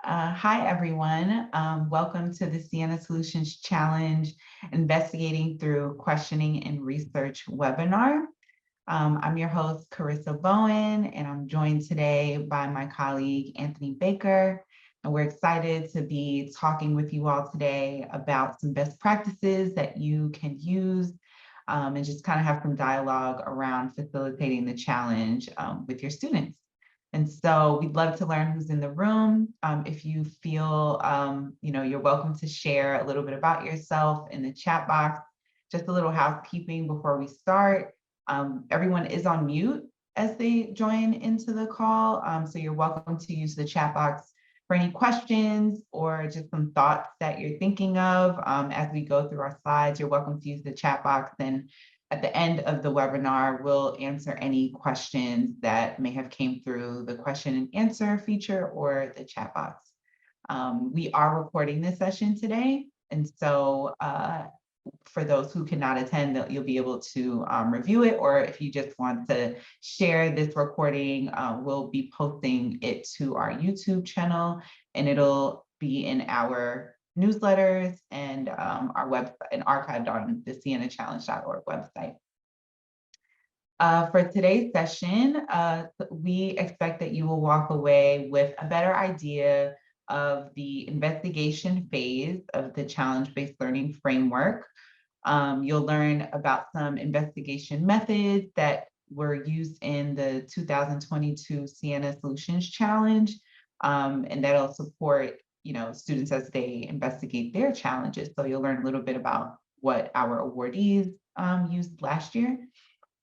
Hi, everyone. Welcome to the Ciena Solutions Challenge, Investigating Through Questioning and Research webinar. I'm your host, Carissa Bowen, and I'm joined today by my colleague, Anthony Baker. And we're excited to be talking with you all today about some best practices that you can use and just kind of have some dialogue around facilitating the challenge with your students. And so we'd love to learn who's in the room. If you feel, you're welcome to share a little bit about yourself in the chat box. Just a little housekeeping before we start. Everyone is on mute as they join into the call. So you're welcome to use the chat box for any questions or just some thoughts that you're thinking of as we go through our slides. You're welcome to use the chat box, and at the end of the webinar, we'll answer any questions that may have came through the question and answer feature or the chat box. We are recording this session today, and so for those who cannot attend, you'll be able to review it, or if you just want to share this recording, we'll be posting it to our YouTube channel, and it'll be in our newsletters and our website and archived on the cienachallenge.org website. For today's session, we expect that you will walk away with a better idea of the investigation phase of the challenge-based learning framework. You'll learn about some investigation methods that were used in the 2022 Ciena Solutions Challenge, and that'll support students as they investigate their challenges. So you'll learn a little bit about what our awardees used last year.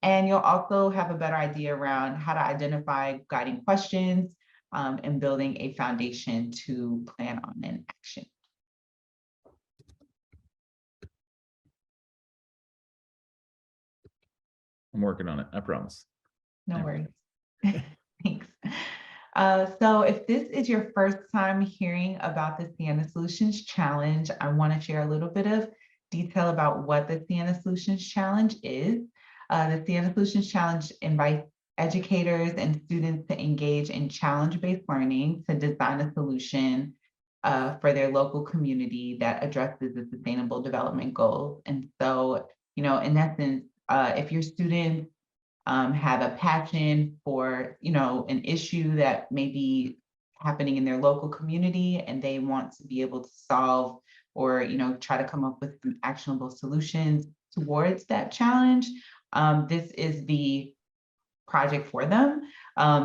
And you'll also have a better idea around how to identify guiding questions and building a foundation to plan on an action. I'm working on it, I promise. No worries. Thanks. So if this is your first time hearing about the Ciena Solutions Challenge, I want to share a little bit of detail about what the Ciena Solutions Challenge is. The Ciena Solutions Challenge invites educators and students to engage in challenge-based learning to design a solution for their local community that addresses the Sustainable Development Goals. And so, in essence, if your students have a passion for, an issue that may be happening in their local community and they want to be able to solve or, try to come up with some actionable solutions towards that challenge, this is the project for them.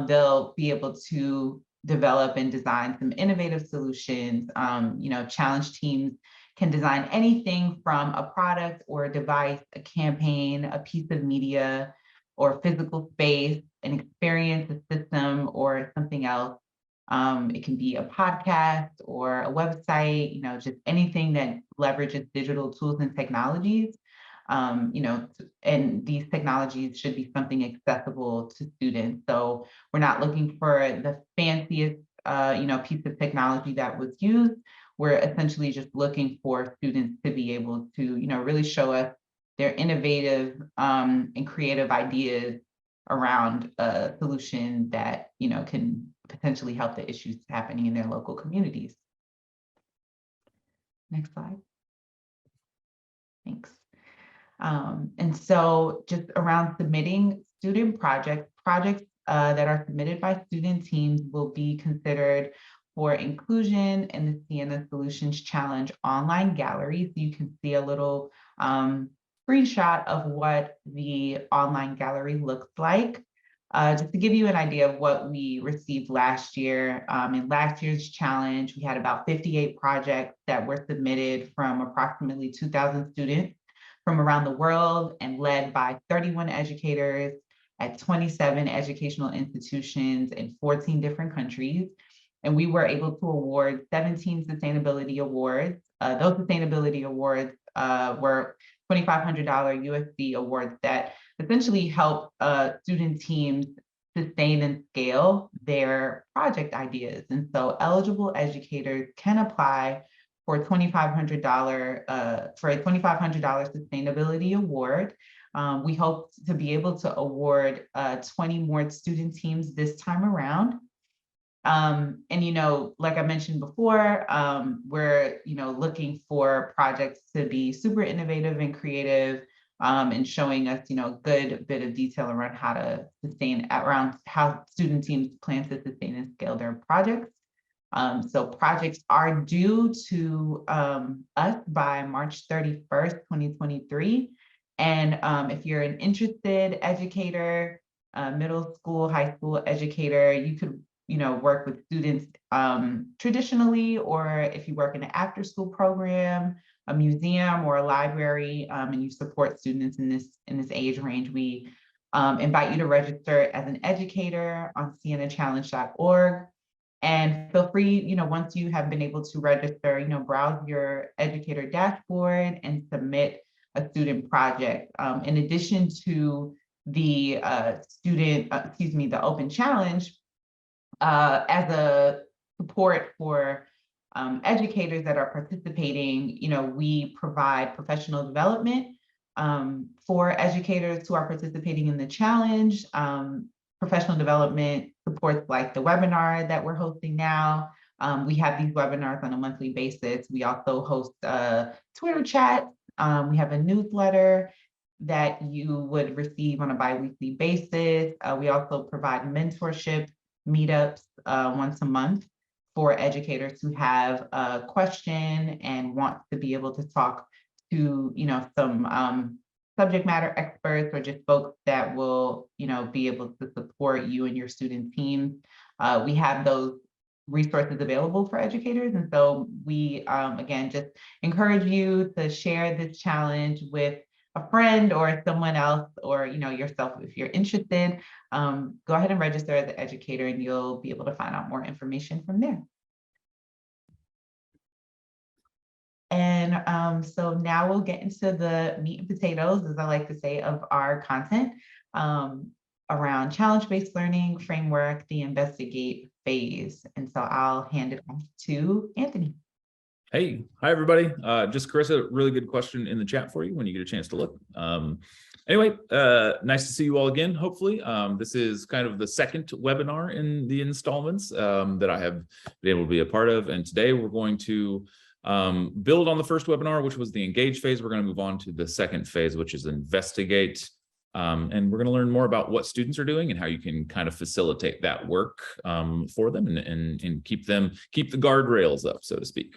They'll be able to develop and design some innovative solutions. Challenge teams can design anything from a product or a device, a campaign, a piece of media, or physical space, an experience, a system, or something else. It can be a podcast or a website, just anything that leverages digital tools and technologies. And these technologies should be something accessible to students. So we're not looking for the fanciest, piece of technology that was used. We're essentially just looking for students to be able to, really show us their innovative and creative ideas around a solution that, can potentially help the issues happening in their local communities. Next slide. Thanks. And so just around submitting student projects that are submitted by student teams will be considered for inclusion in the Ciena Solutions Challenge online gallery. So you can see a little screenshot of what the online gallery looks like. Just to give you an idea of what we received last year. In last year's challenge, we had about 58 projects that were submitted from approximately 2,000 students from around the world and led by 31 educators at 27 educational institutions in 14 different countries. And we were able to award 17 sustainability awards. Those sustainability awards were $2,500 USD awards that essentially help student teams sustain and scale their project ideas. And so eligible educators can apply for $2,500 for a $2,500 sustainability award. We hope to be able to award 20 more student teams this time around. And, like I mentioned before, we're, looking for projects to be super innovative and creative, and showing us, good bit of detail around around how student teams plan to sustain and scale their projects. So projects are due to us by March 31st, 2023. And if you're an interested educator, middle school, high school educator, you could, work with students traditionally, or if you work in an after school program, a museum or a library, and you support students in this age range, we invite you to register as an educator on cienachallenge.org. And feel free, once you have been able to register, browse your educator dashboard and submit a student project. In addition to the the open challenge, as a support for educators that are participating, we provide professional development for educators who are participating in the challenge. Professional development supports like the webinar that we're hosting now. We have these webinars on a monthly basis. We also host a Twitter chat. We have a newsletter that you would receive on a bi-weekly basis. We also provide mentorship meetups once a month for educators who have a question and want to be able to talk to, some subject matter experts or just folks that will, be able to support you and your student teams. We have those resources available for educators. And so we, again, just encourage you to share this challenge with a friend or someone else, or, yourself if you're interested. Go ahead and register as an educator and you'll be able to find out more information from there. And so now we'll get into the meat and potatoes, as I like to say, of our content around challenge-based learning framework, the investigate phase. And so I'll hand it off to Anthony. Hey, hi, everybody. Just Carissa, really good question in the chat for you when you get a chance to look. Anyway, nice to see you all again, hopefully. This is kind of the second webinar in the installments that I have been able to be a part of. And today we're going to build on the first webinar, which was the engage phase. We're going to move on to the second phase, which is investigate. And we're going to learn more about what students are doing and how you can kind of facilitate that work for them and keep the guardrails up, so to speak.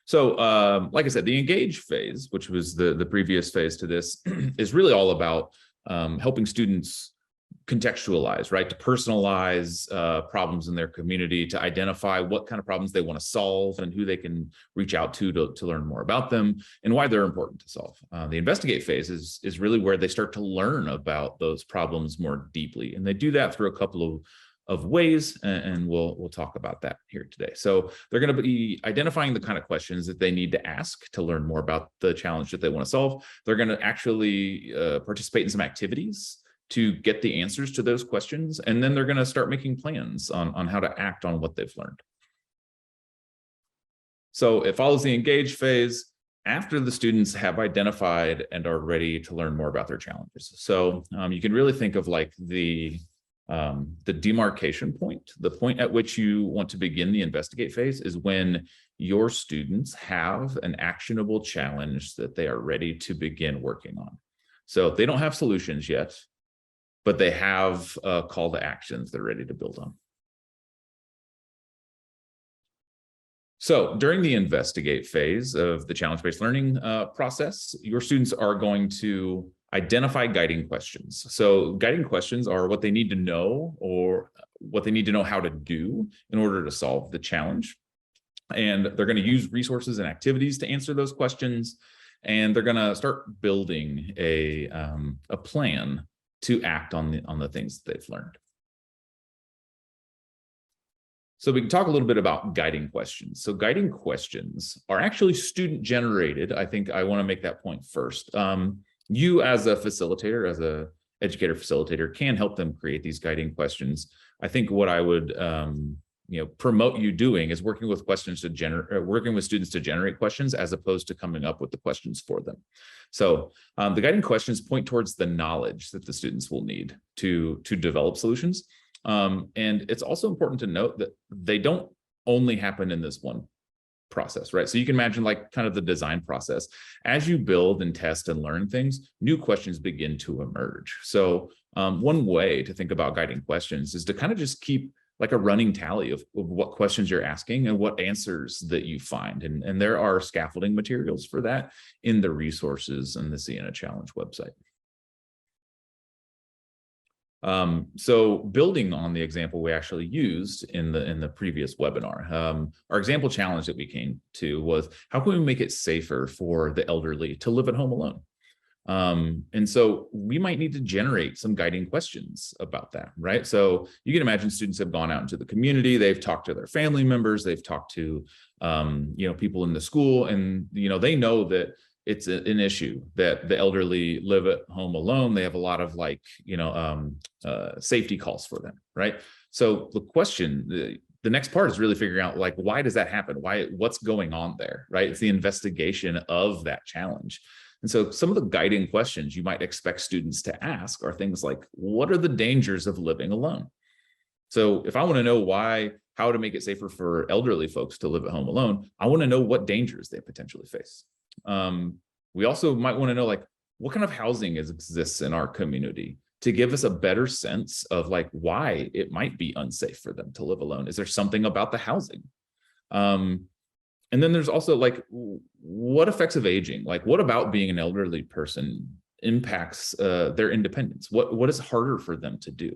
So like I said, the engage phase, which was the previous phase to this, is really all about helping students contextualize, right? To personalize problems in their community, to identify what kind of problems they want to solve and who they can reach out to learn more about them and why they're important to solve. The investigate phase is really where they start to learn about those problems more deeply. And they do that through a couple of ways, and we'll talk about that here today. So they're going to be identifying the kind of questions that they need to ask to learn more about the challenge that they want to solve. They're going to actually participate in some activities to get the answers to those questions, and then they're going to start making plans on how to act on what they've learned. So it follows the engage phase after the students have identified and are ready to learn more about their challenges. So you can really think of like the demarcation point, the point at which you want to begin the investigate phase is when your students have an actionable challenge that they are ready to begin working on. So they don't have solutions yet, but they have a call to actions they're ready to build on. So during the investigate phase of the challenge-based learning process, your students are going to identify guiding questions. So guiding questions are what they need to know or what they need to know how to do in order to solve the challenge. And they're going to use resources and activities to answer those questions. And they're going to start building a plan to act on the things that they've learned. So we can talk a little bit about guiding questions. So guiding questions are actually student generated. I think I want to make that point first. You as a facilitator, as a educator facilitator, can help them create these guiding questions. I think what I would promote you doing is working with students to generate questions as opposed to coming up with the questions for them. So the guiding questions point towards the knowledge that the students will need to develop solutions. And it's also important to note that they don't only happen in this one process, right? So you can imagine like kind of the design process. As you build and test and learn things, new questions begin to emerge. So one way to think about guiding questions is to kind of just keep like a running tally of what questions you're asking and what answers that you find. And there are scaffolding materials for that in the resources and the Ciena Challenge website. So building on the example we actually used in the previous webinar, our example challenge that we came to was, how can we make it safer for the elderly to live at home alone? And so we might need to generate some guiding questions about that, right? So you can imagine students have gone out into the community, they've talked to their family members, they've talked to, people in the school, and, they know that it's an issue that the elderly live at home alone. They have a lot of safety calls for them, right? So the question, the next part is really figuring out, like, why does that happen? What's going on there, right? It's the investigation of that challenge. And so some of the guiding questions you might expect students to ask are things like, what are the dangers of living alone? So if I want to know how to make it safer for elderly folks to live at home alone, I want to know what dangers they potentially face. We also might want to know, like, what kind of housing exists in our community to give us a better sense of like why it might be unsafe for them to live alone. Is there something about the housing? And then there's also like, what effects of aging, like what about being an elderly person impacts their independence? What is harder for them to do,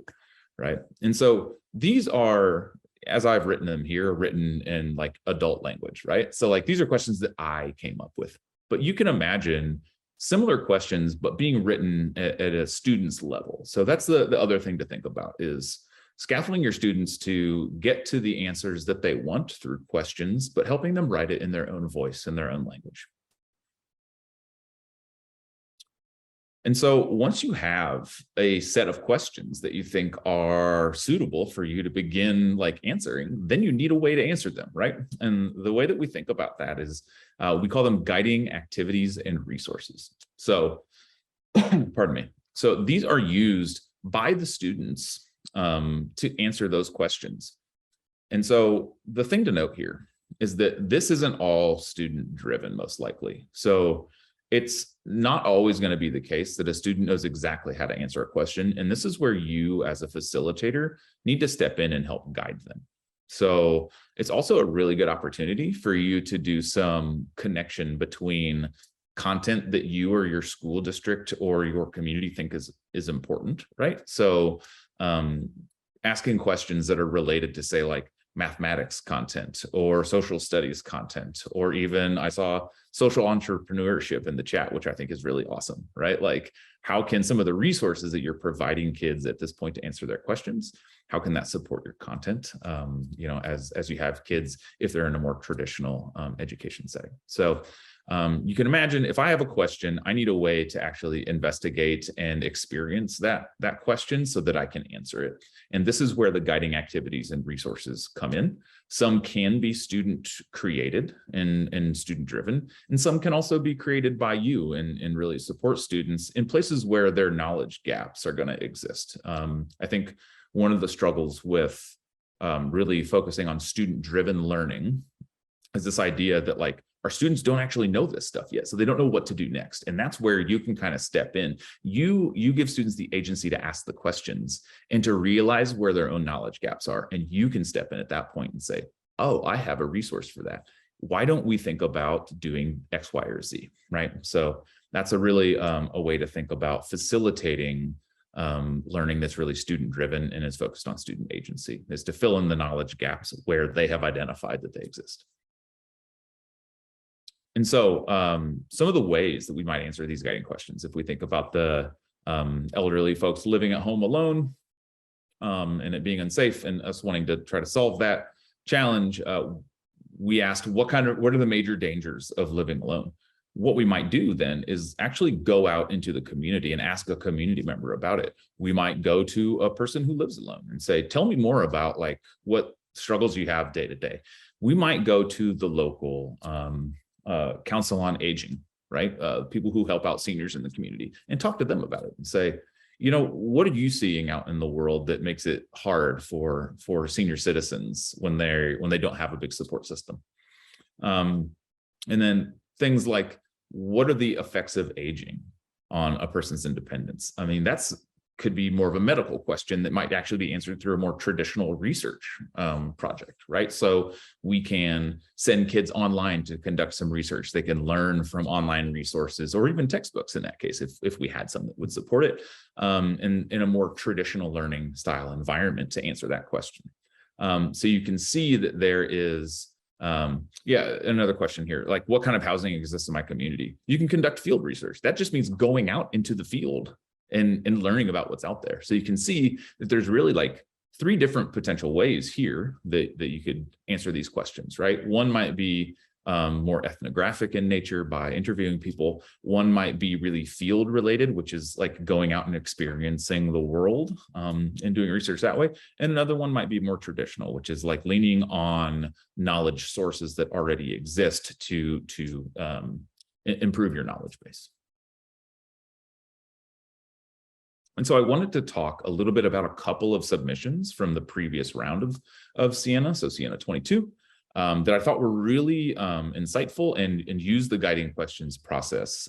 right? And so these are, as I've written them here, written in like adult language, right? So like these are questions that I came up with, but you can imagine similar questions, but being written at a student's level. So that's the other thing to think about, is scaffolding your students to get to the answers that they want through questions, but helping them write it in their own voice, in their own language. And so once you have a set of questions that you think are suitable for you to begin like answering, then you need a way to answer them, right? And the way that we think about that is we call them guiding activities and resources. So, pardon me. So these are used by the students to answer those questions. And so the thing to note here is that this isn't all student driven, most likely. So it's not always going to be the case that a student knows exactly how to answer a question. And this is where you as a facilitator need to step in and help guide them. So it's also a really good opportunity for you to do some connection between content that you or your school district or your community think is important, right? So asking questions that are related to, say, like mathematics content or social studies content, or even I saw social entrepreneurship in the chat, which I think is really awesome, right? Like, how can some of the resources that you're providing kids at this point to answer their questions, how can that support your content, as you have kids, if they're in a more traditional education setting. So you can imagine, if I have a question, I need a way to actually investigate and experience that question so that I can answer it. And this is where the guiding activities and resources come in. Some can be student created and student driven, and some can also be created by you and really support students in places where their knowledge gaps are going to exist. I think one of the struggles with really focusing on student driven learning is this idea that, like, our students don't actually know this stuff yet, so they don't know what to do next. And that's where you can kind of step in. You give students the agency to ask the questions and to realize where their own knowledge gaps are. And you can step in at that point and say, oh, I have a resource for that. Why don't we think about doing X, Y, or Z, right? So that's a really a way to think about facilitating learning that's really student driven and is focused on student agency, is to fill in the knowledge gaps where they have identified that they exist. And so some of the ways that we might answer these guiding questions, if we think about the elderly folks living at home alone and it being unsafe and us wanting to try to solve that challenge, we asked what are the major dangers of living alone? What we might do then is actually go out into the community and ask a community member about it. We might go to a person who lives alone and say, tell me more about like what struggles you have day to day. We might go to the local council on aging, right? People who help out seniors in the community and talk to them about it and say, what are you seeing out in the world that makes it hard for senior citizens when they don't have a big support system? And then things like, what are the effects of aging on a person's independence? I mean, could be more of a medical question that might actually be answered through a more traditional research project, right? So we can send kids online to conduct some research. They can learn from online resources or even textbooks in that case, if we had some that would support it in a more traditional learning style environment to answer that question. So you can see that there is, another question here, like what kind of housing exists in my community? You can conduct field research. That just means going out into the field and learning about what's out there. So you can see that there's really like 3 different potential ways here that you could answer these questions, right? One might be more ethnographic in nature by interviewing people. One might be really field related, which is like going out and experiencing the world and doing research that way. And another one might be more traditional, which is like leaning on knowledge sources that already exist to improve your knowledge base. And so I wanted to talk a little bit about a couple of submissions from the previous round of Ciena, so Ciena 22, that I thought were really insightful and use the guiding questions process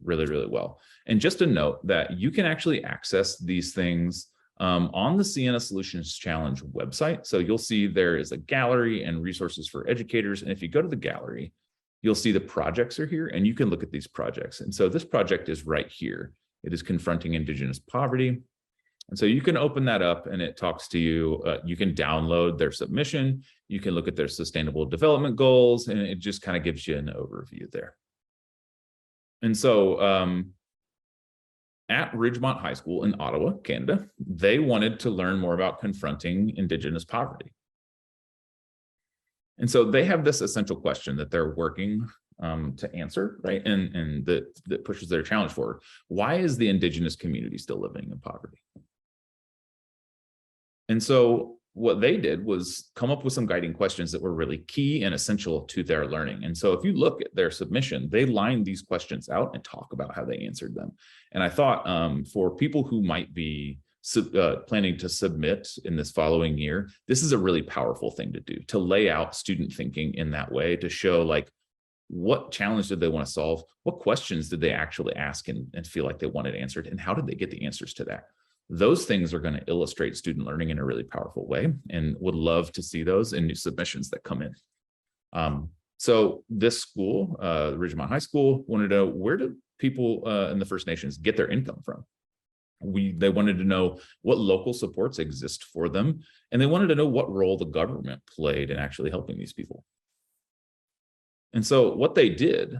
really, really well. And just a note that you can actually access these things on the Ciena Solutions Challenge website. So you'll see there is a gallery and resources for educators. And if you go to the gallery, you'll see the projects are here and you can look at these projects. And so this project is right here. It is confronting Indigenous poverty. And so you can open that up and it talks to you. You can download their submission. You can look at their sustainable development goals, and it just kind of gives you an overview there. And so at Ridgemont High School in Ottawa, Canada, they wanted to learn more about confronting Indigenous poverty. And so they have this essential question that they're working to answer, right? And that pushes their challenge forward. Why is the Indigenous community still living in poverty? And so what they did was come up with some guiding questions that were really key and essential to their learning. And so if you look at their submission, they lined these questions out and talk about how they answered them. And I thought for people who might be planning to submit in this following year, this is a really powerful thing to do, to lay out student thinking in that way, to show like, what challenge did they want to solve? What questions did they actually ask and feel like they wanted answered? And how did they get the answers to that? Those things are going to illustrate student learning in a really powerful way, and would love to see those in new submissions that come in. So this school, Ridgemont High School, wanted to know, where do people in the First Nations get their income from? They wanted to know what local supports exist for them, and they wanted to know what role the government played in actually helping these people. And so what they did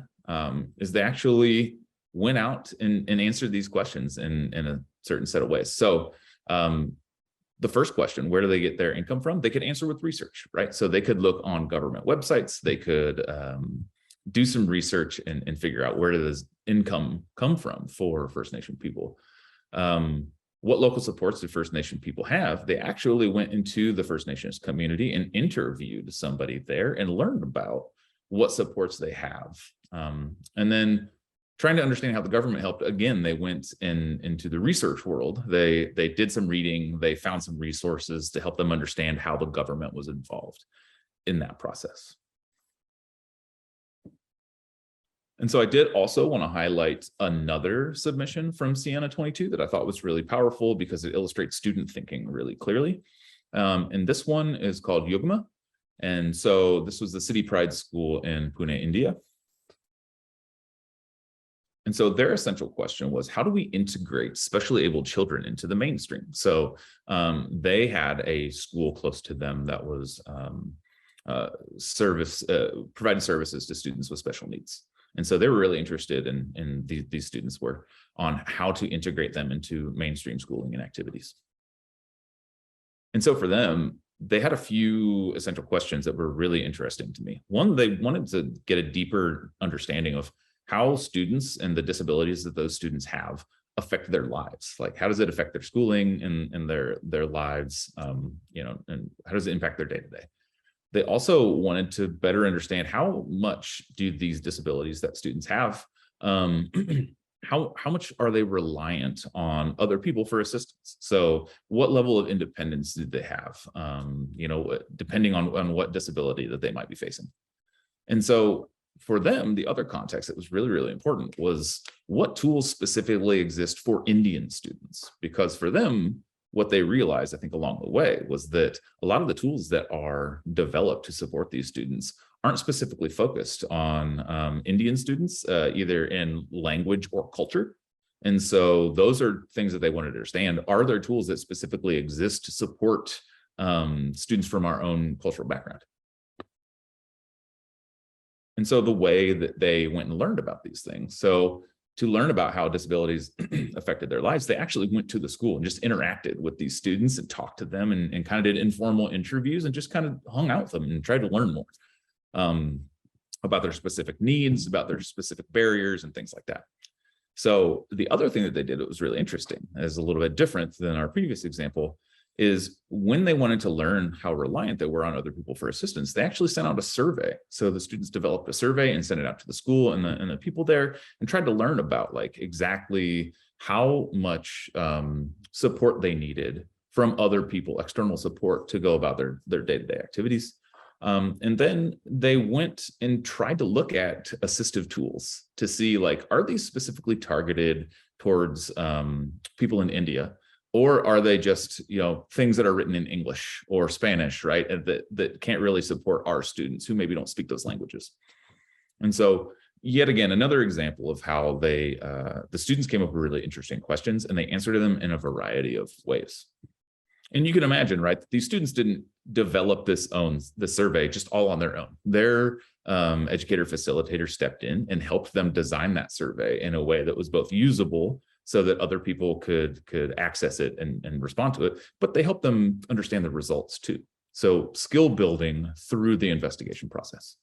is they actually went out and answered these questions in a certain set of ways. So the first question, where do they get their income from? They could answer with research, right? So they could look on government websites. They could do some research and figure out, where does income come from for First Nation people? What local supports do First Nation people have? They actually went into the First Nations community and interviewed somebody there and learned about what supports they have. And then trying to understand how the government helped. Again, they went into the research world. They did some reading, they found some resources to help them understand how the government was involved in that process. And so I did also want to highlight another submission from Ciena 22 that I thought was really powerful because it illustrates student thinking really clearly. And this one is called Yugma. And so this was the City Pride School in Pune, India. And so their essential question was, how do we integrate specially abled children into the mainstream? So they had a school close to them that was providing services to students with special needs. And so they were really interested in these students were on how to integrate them into mainstream schooling and activities. And so for them, they had a few essential questions that were really interesting to me. One, they wanted to get a deeper understanding of how students and the disabilities that those students have affect their lives. Like, how does it affect their schooling and their lives, and how does it impact their day-to-day? They also wanted to better understand, how much do these disabilities that students have, how much are they reliant on other people for assistance? So what level of independence did they have? Depending on what disability that they might be facing. And so for them, the other context that was really, really important was what tools specifically exist for Indian students, because for them, what they realized, I think, along the way was that a lot of the tools that are developed to support these students aren't specifically focused on Indian students, either in language or culture. And so those are things that they wanted to understand. Are there tools that specifically exist to support students from our own cultural background? And so the way that they went and learned about these things. So to learn about how disabilities affected their lives, they actually went to the school and just interacted with these students and talked to them and kind of did informal interviews and just kind of hung out with them and tried to learn more about their specific needs, about their specific barriers and things like that. So the other thing that they did that was really interesting, is a little bit different than our previous example, is when they wanted to learn how reliant they were on other people for assistance, they actually sent out a survey. So the students developed a survey and sent it out to the school and the people there and tried to learn about like exactly how much support they needed from other people, external support to go about their day-to-day activities. And then they went and tried to look at assistive tools to see, like, are these specifically targeted towards people in India? Or are they just, things that are written in English or Spanish, right? And that can't really support our students who maybe don't speak those languages. And so yet again, another example of how the students came up with really interesting questions and they answered them in a variety of ways. And you can imagine, right, these students didn't develop the survey just all on their own. Their educator facilitator stepped in and helped them design that survey in a way that was both usable so that other people could access it and respond to it, but they helped them understand the results too. So skill building through the investigation process.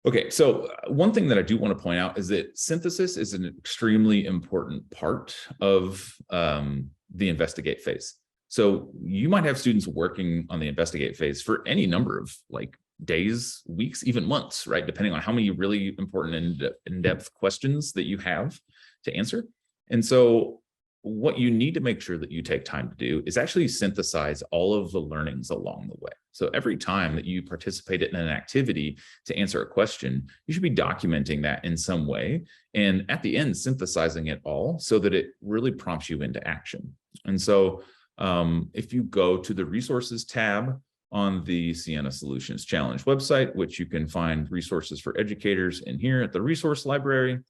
Okay, so one thing that I do want to point out is that synthesis is an extremely important part of the investigate phase. So you might have students working on the investigate phase for any number of days, weeks, even months, right? Depending on how many really important in-depth questions that you have to answer. And so what you need to make sure that you take time to do is actually synthesize all of the learnings along the way. So every time that you participate in an activity to answer a question, you should be documenting that in some way. And at the end, synthesizing it all so that it really prompts you into action. And so if you go to the resources tab on the Ciena Solutions Challenge website, which you can find resources for educators in here at the resource library,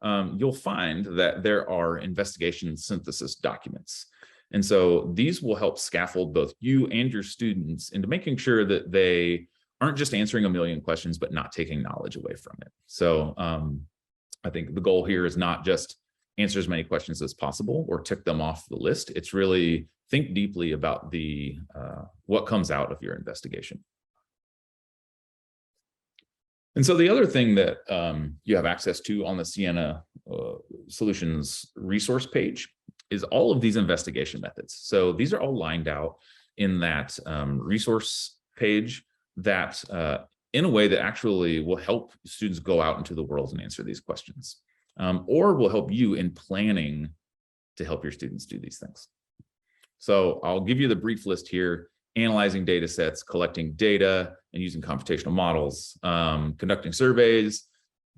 you'll find that there are investigation synthesis documents. And so these will help scaffold both you and your students into making sure that they aren't just answering a million questions, but not taking knowledge away from it. So I think the goal here is not just answer as many questions as possible or tick them off the list. It's really think deeply about what comes out of your investigation. And so the other thing that you have access to on the Ciena Solutions resource page is all of these investigation methods. So these are all lined out in that resource page that in a way that actually will help students go out into the world and answer these questions, or will help you in planning to help your students do these things. So I'll give you the brief list here: analyzing data sets, collecting data and using computational models, conducting surveys,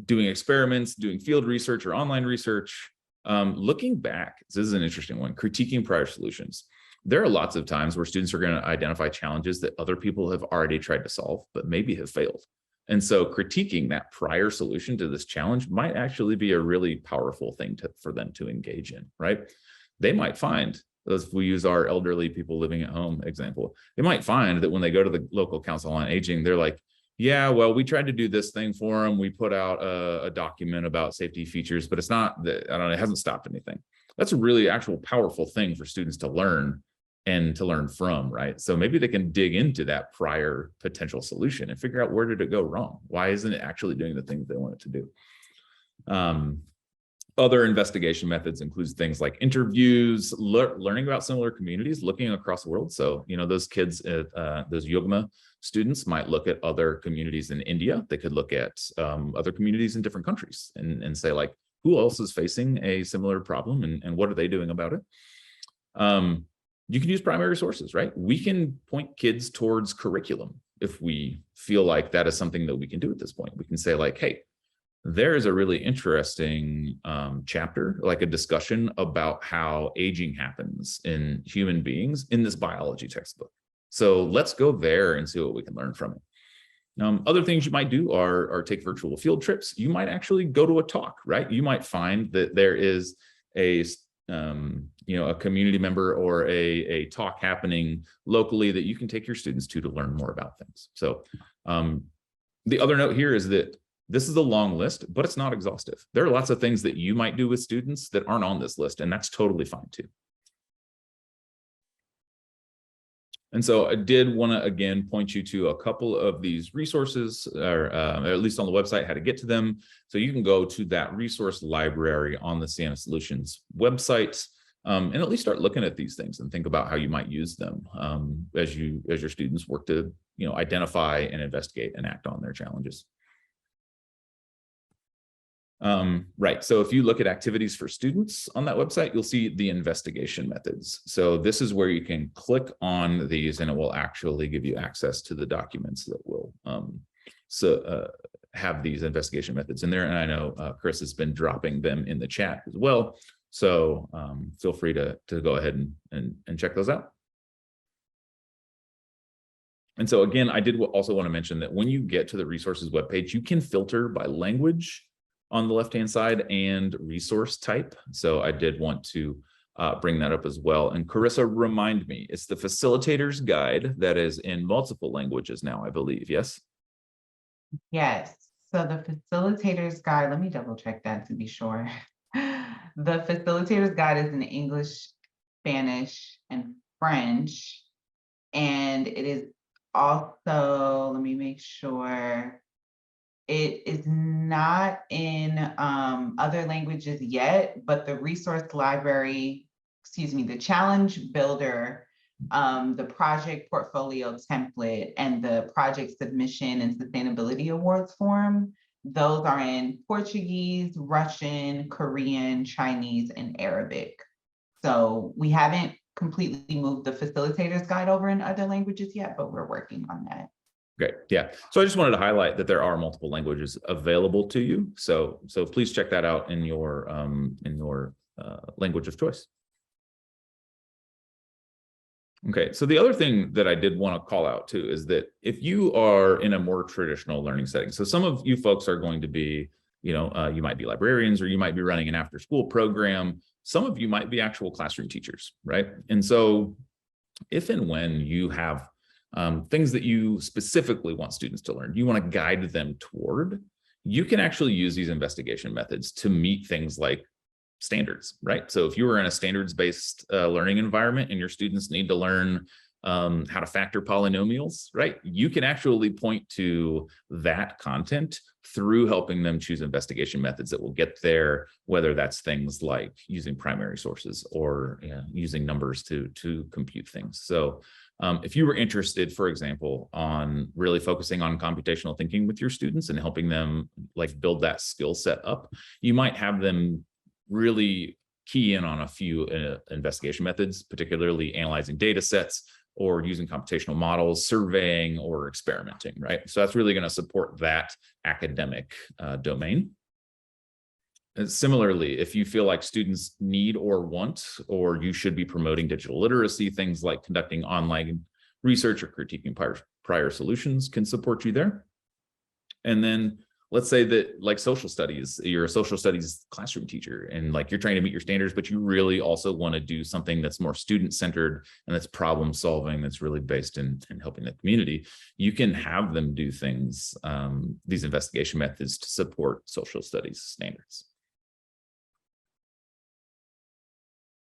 doing experiments, doing field research or online research. Looking back, this is an interesting one: critiquing prior solutions. There are lots of times where students are going to identify challenges that other people have already tried to solve, but maybe have failed. And so critiquing that prior solution to this challenge might actually be a really powerful thing for them to engage in, right? They might find, if we use our elderly people living at home example, they might find that when they go to the local council on aging, they're like, yeah, well, we tried to do this thing for them. We put out a document about safety features, but it's not that, I don't know, it hasn't stopped anything. That's a really actual powerful thing for students to learn and to learn from, right? So maybe they can dig into that prior potential solution and figure out, where did it go wrong? Why isn't it actually doing the thing that they want it to do? Other investigation methods includes things like interviews, learning about similar communities, looking across the world. So, those kids, those Yogma students might look at other communities in India. They could look at other communities in different countries and say, like, who else is facing a similar problem and what are they doing about it? You can use primary sources, right? We can point kids towards curriculum if we feel like that is something that we can do at this point. We can say, like, hey, there is a really interesting chapter, like a discussion about how aging happens in human beings in this biology textbook. So let's go there and see what we can learn from it. Other things you might do are take virtual field trips. You might actually go to a talk, right? You might find that there is a community member or a talk happening locally that you can take your students to learn more about things. So the other note here is that this is a long list, but it's not exhaustive. There are lots of things that you might do with students that aren't on this list, and that's totally fine too. And so I did want to, again, point you to a couple of these resources, or at least on the website, how to get to them. So you can go to that resource library on the Ciena Solutions website and at least start looking at these things and think about how you might use them as your students work to identify and investigate and act on their challenges. Right. So if you look at activities for students on that website, you'll see the investigation methods. So this is where you can click on these and it will actually give you access to the documents that will have these investigation methods in there. And I know Chris has been dropping them in the chat as well. So feel free to go ahead and check those out. And so again, I did also want to mention that when you get to the resources webpage, you can filter by language on the left-hand side and resource type. So I did want to bring that up as well. And Carissa, remind me, it's the facilitator's guide that is in multiple languages now, I believe, yes? Yes. So the facilitator's guide, let me double check that to be sure. The facilitator's guide is in English, Spanish, and French. And it is also, let me make sure, it is not in other languages yet, but the resource library, the challenge builder, the project portfolio template, and the project submission and sustainability awards form, those are in Portuguese, Russian, Korean, Chinese, and Arabic. So we haven't completely moved the facilitator's guide over in other languages yet, but we're working on that. Great. Yeah. So I just wanted to highlight that there are multiple languages available to you. So please check that out in your language of choice. Okay. So the other thing that I did want to call out too is that if you are in a more traditional learning setting, so some of you folks are going to be, you might be librarians or you might be running an after-school program. Some of you might be actual classroom teachers, right? And so if and when you have things that you specifically want students to learn, you want to guide them toward, you can actually use these investigation methods to meet things like standards, right? So if you were in a standards-based learning environment and your students need to learn how to factor polynomials, right? You can actually point to that content through helping them choose investigation methods that will get there, whether that's things like using primary sources or using numbers to compute things. So if you were interested, for example, on really focusing on computational thinking with your students and helping them like build that skill set up, you might have them really key in on a few investigation methods, particularly analyzing data sets or using computational models, surveying, or experimenting, right? So that's really going to support that academic domain. And similarly, if you feel like students need or want, or you should be promoting digital literacy, things like conducting online research or critiquing prior solutions can support you there. And then let's say that like social studies, you're a social studies classroom teacher and like you're trying to meet your standards, but you really also want to do something that's more student-centered and that's problem solving, that's really based in helping the community. You can have them do things, these investigation methods to support social studies standards.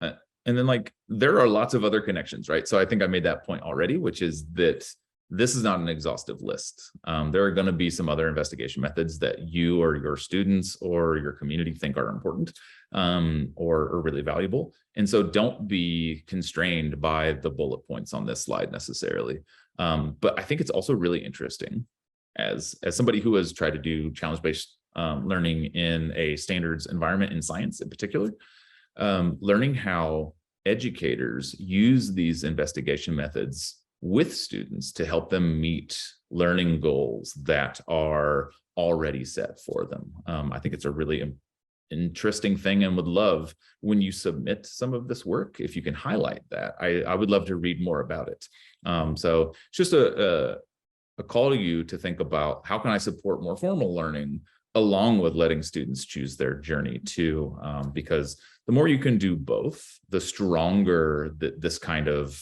And then like there are lots of other connections, right? So I think I made that point already, which is that this is not an exhaustive list. There are going to be some other investigation methods that you or your students or your community think are important or really valuable. And so don't be constrained by the bullet points on this slide necessarily. But I think it's also really interesting as somebody who has tried to do challenge-based learning in a standards environment in science in particular, learning how educators use these investigation methods with students to help them meet learning goals that are already set for them. I think it's a really interesting thing, and would love when you submit some of this work, if you can highlight that. I would love to read more about it. So it's just a call to you to think about, how can I support more formal learning along with letting students choose their journey too, because the more you can do both, the stronger this kind of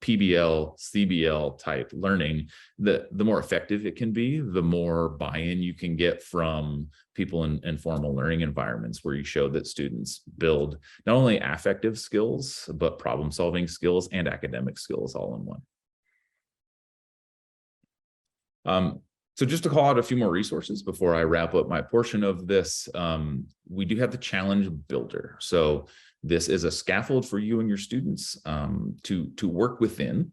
PBL, CBL type learning, the more effective it can be, the more buy-in you can get from people in formal learning environments, where you show that students build not only affective skills, but problem-solving skills and academic skills all in one. So just to call out a few more resources before I wrap up my portion of this, we do have the Challenge Builder. So this is a scaffold for you and your students to work within.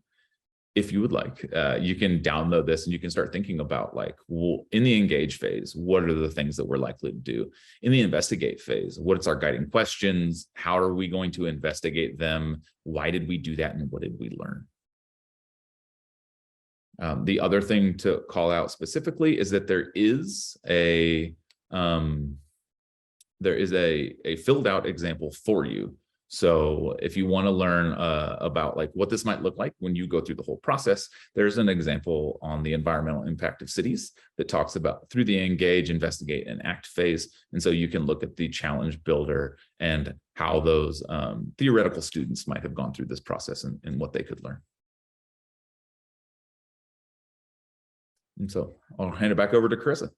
If you would like, you can download this and you can start thinking about, like, well, in the engage phase, what are the things that we're likely to do? In the investigate phase, what's our guiding questions? How are we going to investigate them? Why did we do that? And what did we learn? The other thing to call out specifically is that there is a filled out example for you. So if you want to learn about like what this might look like when you go through the whole process, there's an example on the environmental impact of cities that talks about through the engage, investigate, and act phase. And so you can look at the Challenge Builder and how those theoretical students might have gone through this process and what they could learn. And so I'll hand it back over to Carissa.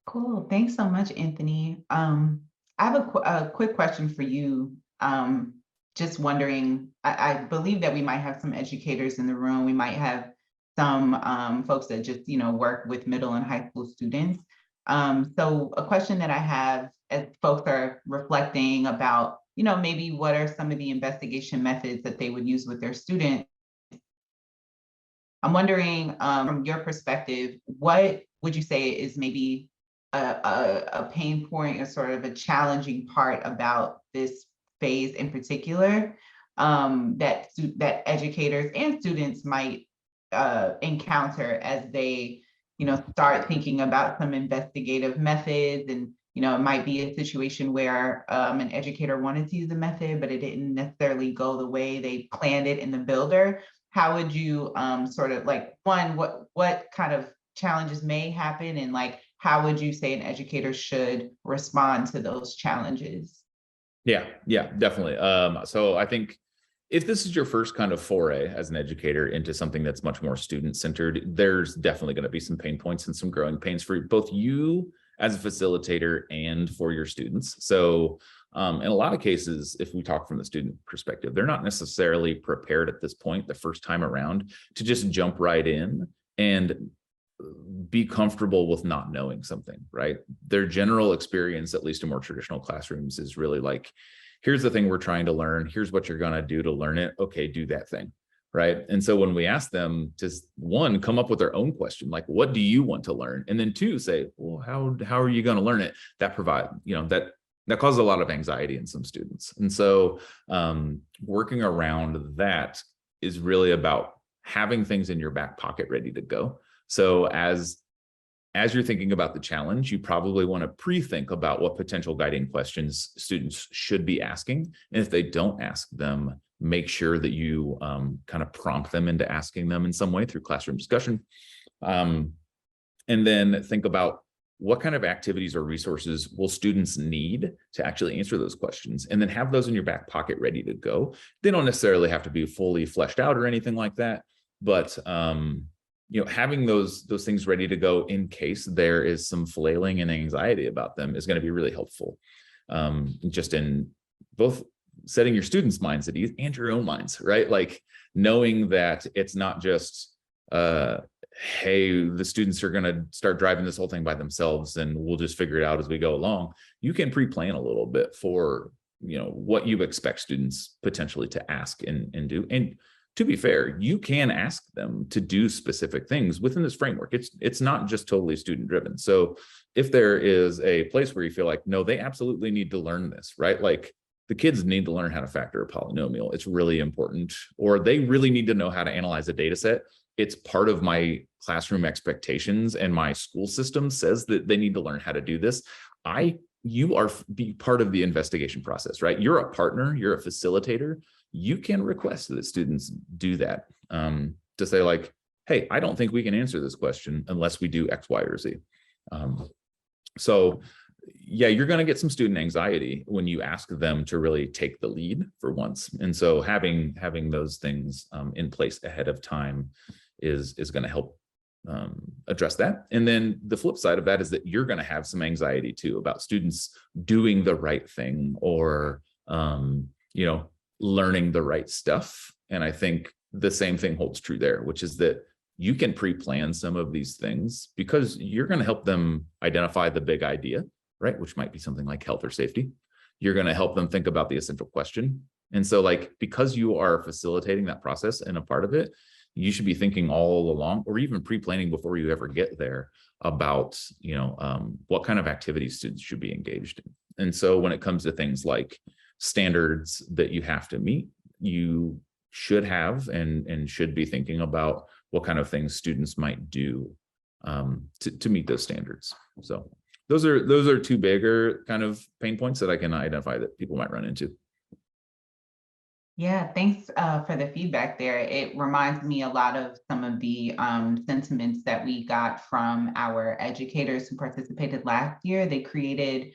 Cool. Thanks so much, Anthony. I have a quick question for you. Just wondering, I believe that we might have some educators in the room. We might have some folks that just, work with middle and high school students. So a question that I have as folks are reflecting about, maybe what are some of the investigation methods that they would use with their students. I'm wondering, from your perspective, what would you say is maybe a pain point or sort of a challenging part about this phase in particular, that educators and students might encounter as they, start thinking about some investigative methods? And it might be a situation where an educator wanted to use a method, but it didn't necessarily go the way they planned it in the builder. How would you sort of like, one, what kind of challenges may happen, and like, how would you say an educator should respond to those challenges? Yeah, definitely. So I think if this is your first kind of foray as an educator into something that's much more student-centered, there's definitely going to be some pain points and some growing pains for both you as a facilitator and for your students. So in a lot of cases, if we talk from the student perspective, they're not necessarily prepared at this point, the first time around, to just jump right in and be comfortable with not knowing something, right? Their general experience, at least in more traditional classrooms, is really like, here's the thing we're trying to learn. Here's what you're going to do to learn it. Okay, do that thing, right? And so when we ask them to, one, come up with their own question, like, what do you want to learn? And then two, say, well, how are you going to learn it? That that causes a lot of anxiety in some students. And so working around that is really about having things in your back pocket ready to go. So as you're thinking about the challenge, you probably want to pre-think about what potential guiding questions students should be asking. And if they don't ask them, make sure that you kind of prompt them into asking them in some way through classroom discussion. And then think about what kind of activities or resources will students need to actually answer those questions, and then have those in your back pocket ready to go. They don't necessarily have to be fully fleshed out or anything like that, but having those things ready to go in case there is some flailing and anxiety about them is going to be really helpful, just in both setting your students' minds at ease and your own minds, right? Like knowing that it's not just uh, hey, the students are going to start driving this whole thing by themselves and we'll just figure it out as we go along. You can pre-plan a little bit for, what you expect students potentially to ask and do. And to be fair, you can ask them to do specific things within this framework. It's not just totally student driven. So if there is a place where you feel like, no, they absolutely need to learn this, right? Like the kids need to learn how to factor a polynomial. It's really important. Or they really need to know how to analyze a data set. It's part of my classroom expectations, and my school system says that they need to learn how to do this. You are be part of the investigation process, right? You're a partner, you're a facilitator. You can request that students do that, to say like, hey, I don't think we can answer this question unless we do X, Y, or Z. So yeah, you're going to get some student anxiety when you ask them to really take the lead for once. And so having those things in place ahead of time is going to help address that. And then the flip side of that is that you're going to have some anxiety too about students doing the right thing, or learning the right stuff. And I think the same thing holds true there, which is that you can pre-plan some of these things because you're going to help them identify the big idea, right? Which might be something like health or safety. You're going to help them think about the essential question. And so like, because you are facilitating that process and a part of it, you should be thinking all along, or even pre-planning before you ever get there, about, what kind of activities students should be engaged in. And so when it comes to things like standards that you have to meet, you should have and should be thinking about what kind of things students might do to meet those standards. So those are two bigger kind of pain points that I can identify that people might run into. Yeah, thanks for the feedback there. It reminds me a lot of some of the sentiments that we got from our educators who participated last year. They created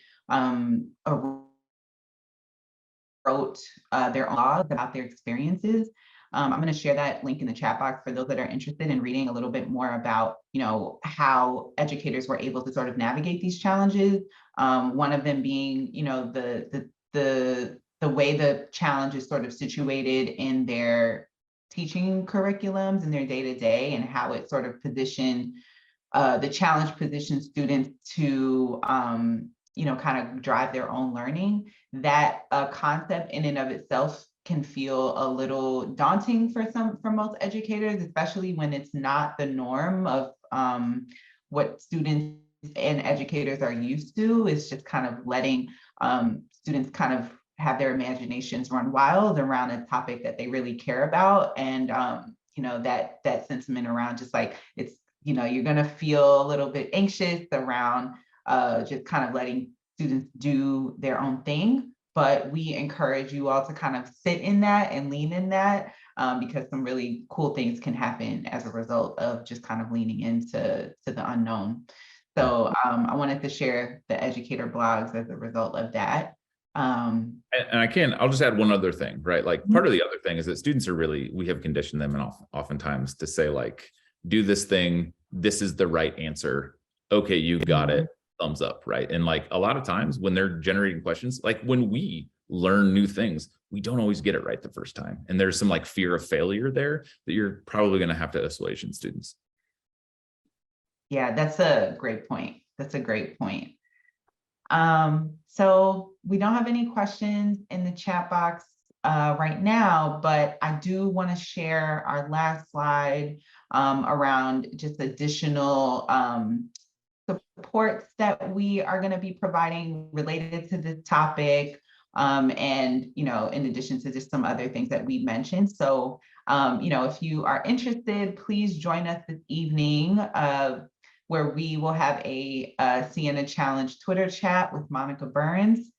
wrote their own blogs about their experiences. I'm going to share that link in the chat box for those that are interested in reading a little bit more about, how educators were able to sort of navigate these challenges. One of them being, the way the challenge is sort of situated in their teaching curriculums and their day-to-day, and how it sort of positioned the challenge positions students to kind of drive their own learning. That concept in and of itself can feel a little daunting for most educators, especially when it's not the norm of what students and educators are used to. It's just kind of letting students kind of have their imaginations run wild around a topic that they really care about. And that sentiment around just like, it's, you're going to feel a little bit anxious around just kind of letting students do their own thing. But we encourage you all to kind of sit in that and lean in that, because some really cool things can happen as a result of just kind of leaning into the unknown. So I wanted to share the educator blogs as a result of that. And I'll just add one other thing, right? Like part of the other thing is that students are we have conditioned them and oftentimes to say like, do this thing, this is the right answer. Okay, you got it. Thumbs up, right? And like a lot of times when they're generating questions, like when we learn new things, we don't always get it right the first time. And there's some like fear of failure there that you're probably going to have to assuage in students. Yeah, that's a great point. That's a great point. So we don't have any questions in the chat box right now, but I do want to share our last slide around just additional supports that we are going to be providing related to this topic. And, in addition to just some other things that we mentioned. So, if you are interested, please join us this evening where we will have a Ciena Challenge Twitter chat with Monica Burns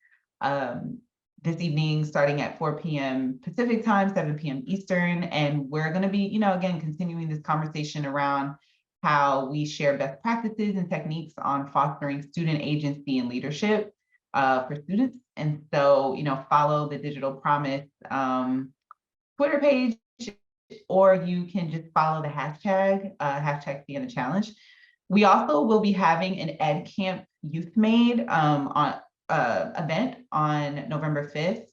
this evening, starting at 4 p.m. Pacific time, 7 p.m. Eastern. And we're going to be, again, continuing this conversation around how we share best practices and techniques on fostering student agency and leadership for students. And so, follow the Digital Promise Twitter page, or you can just follow the hashtag Ciena Challenge. We also will be having an Ed Camp Youth Made on event on November 5th.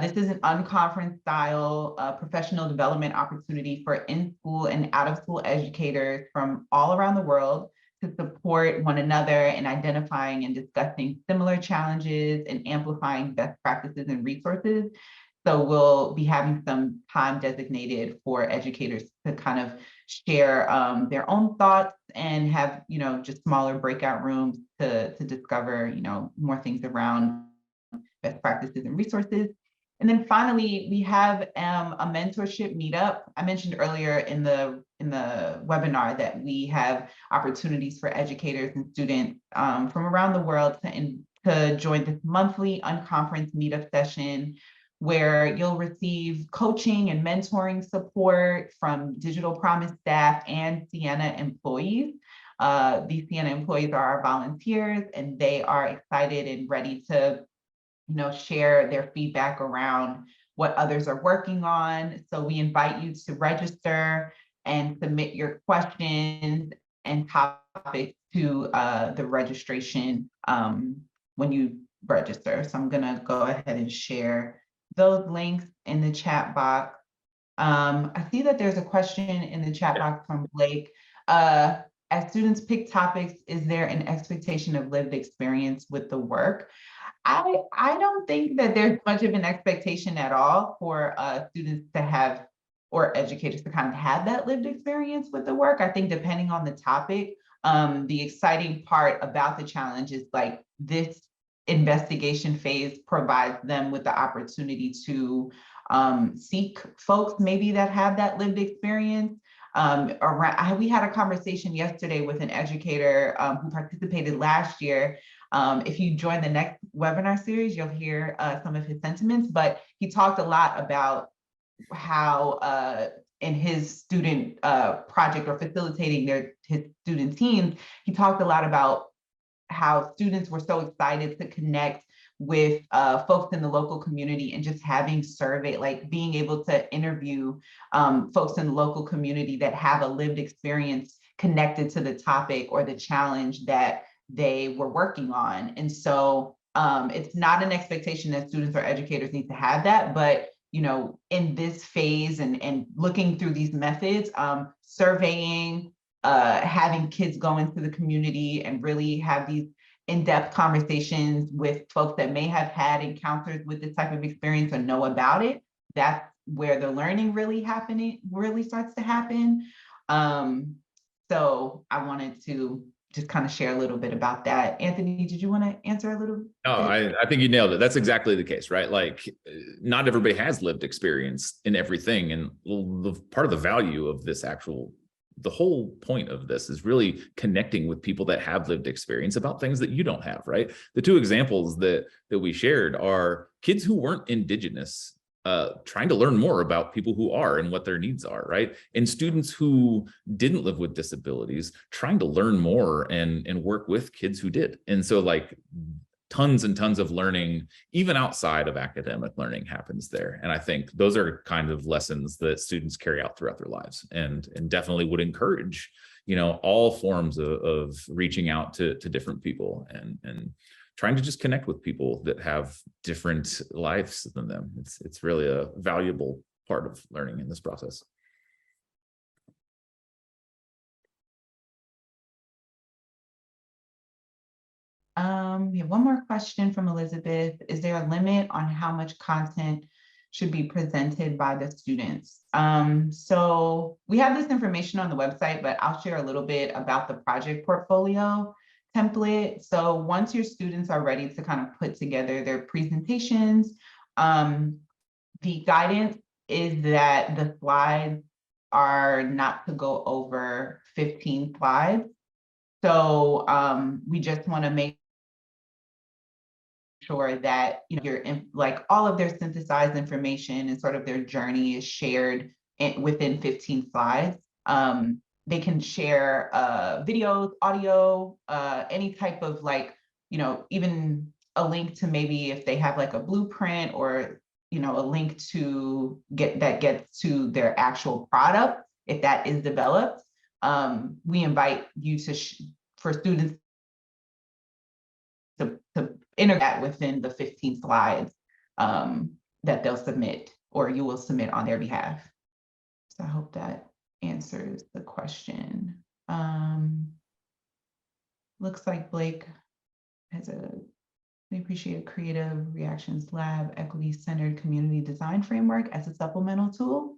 This is an unconference style professional development opportunity for in-school and out-of-school educators from all around the world to support one another in identifying and discussing similar challenges and amplifying best practices and resources. So we'll be having some time designated for educators to kind of share their own thoughts and have, just smaller breakout rooms to discover, more things around best practices and resources. And then finally, we have a mentorship meetup. I mentioned earlier in the webinar that we have opportunities for educators and students from around the world to join this monthly unconference meetup session, where you'll receive coaching and mentoring support from Digital Promise staff and Ciena employees. These Ciena employees are our volunteers, and they are excited and ready to share their feedback around what others are working on. So we invite you to register and submit your questions and topics to the registration when you register. So I'm gonna go ahead and share those links in the chat box. I see that there's a question in the chat box from Blake. As students pick topics, is there an expectation of lived experience with the work? I don't think that there's much of an expectation at all for students to have, or educators to kind of have that lived experience with the work. I think depending on the topic, the exciting part about the challenge is like this investigation phase provides them with the opportunity to seek folks maybe that have that lived experience. We had a conversation yesterday with an educator who participated last year. If you join the next webinar series, you'll hear some of his sentiments, but he talked a lot about how in his student project or facilitating his student teams, he talked a lot about how students were so excited to connect with folks in the local community and just having like being able to interview folks in the local community that have a lived experience connected to the topic or the challenge that they were working on. And so it's not an expectation that students or educators need to have that, but in this phase and looking through these methods, surveying, having kids go into the community and really have these in-depth conversations with folks that may have had encounters with this type of experience or know about it, that's where the learning really starts to happen. So I wanted to just kind of share a little bit about that. Anthony, did you want to answer a little? No, I think you nailed it. That's exactly the case, right? Like, not everybody has lived experience in everything. And the part of the value of this the whole point of this is really connecting with people that have lived experience about things that you don't have, right? The two examples that we shared are kids who weren't Indigenous trying to learn more about people who are and what their needs are, right? And students who didn't live with disabilities trying to learn more and work with kids who did. And so like tons and tons of learning, even outside of academic learning, happens there. And I think those are kind of lessons that students carry out throughout their lives, and definitely would encourage, all forms of reaching out to different people and trying to just connect with people that have different lives than them. It's really a valuable part of learning in this process. We have one more question from Elizabeth. Is there a limit on how much content should be presented by the students? So we have this information on the website, but I'll share a little bit about the project portfolio template. So once your students are ready to kind of put together their presentations, the guidance is that the slides are not to go over 15 slides. So we just want to make sure that like all of their synthesized information and sort of their journey is shared within 15 slides. They can share videos, audio, any type of even a link to maybe if they have like a blueprint or a link to gets to their actual product if that is developed. We invite you for students to enter that within the 15 slides that they'll submit or you will submit on their behalf. So I hope that answers the question. Looks like Blake has we appreciate a creative reactions lab, equity-centered community design framework as a supplemental tool.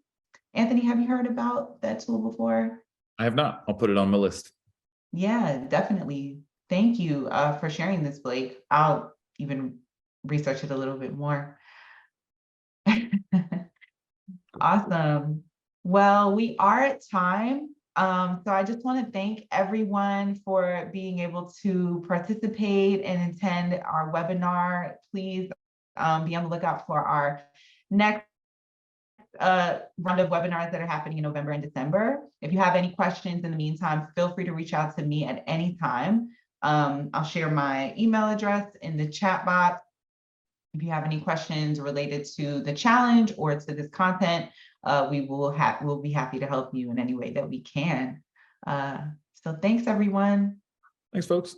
Anthony, have you heard about that tool before? I have not. I'll put it on my list. Yeah, definitely. Thank you for sharing this, Blake. I'll even research it a little bit more. Awesome. Well, we are at time. So I just want to thank everyone for being able to participate and attend our webinar. Please be on the lookout for our next round of webinars that are happening in November and December. If you have any questions in the meantime, feel free to reach out to me at any time. I'll share my email address in the chat box. If you have any questions related to the challenge or to this content, we'll be happy to help you in any way that we can. So thanks, everyone. Thanks, folks.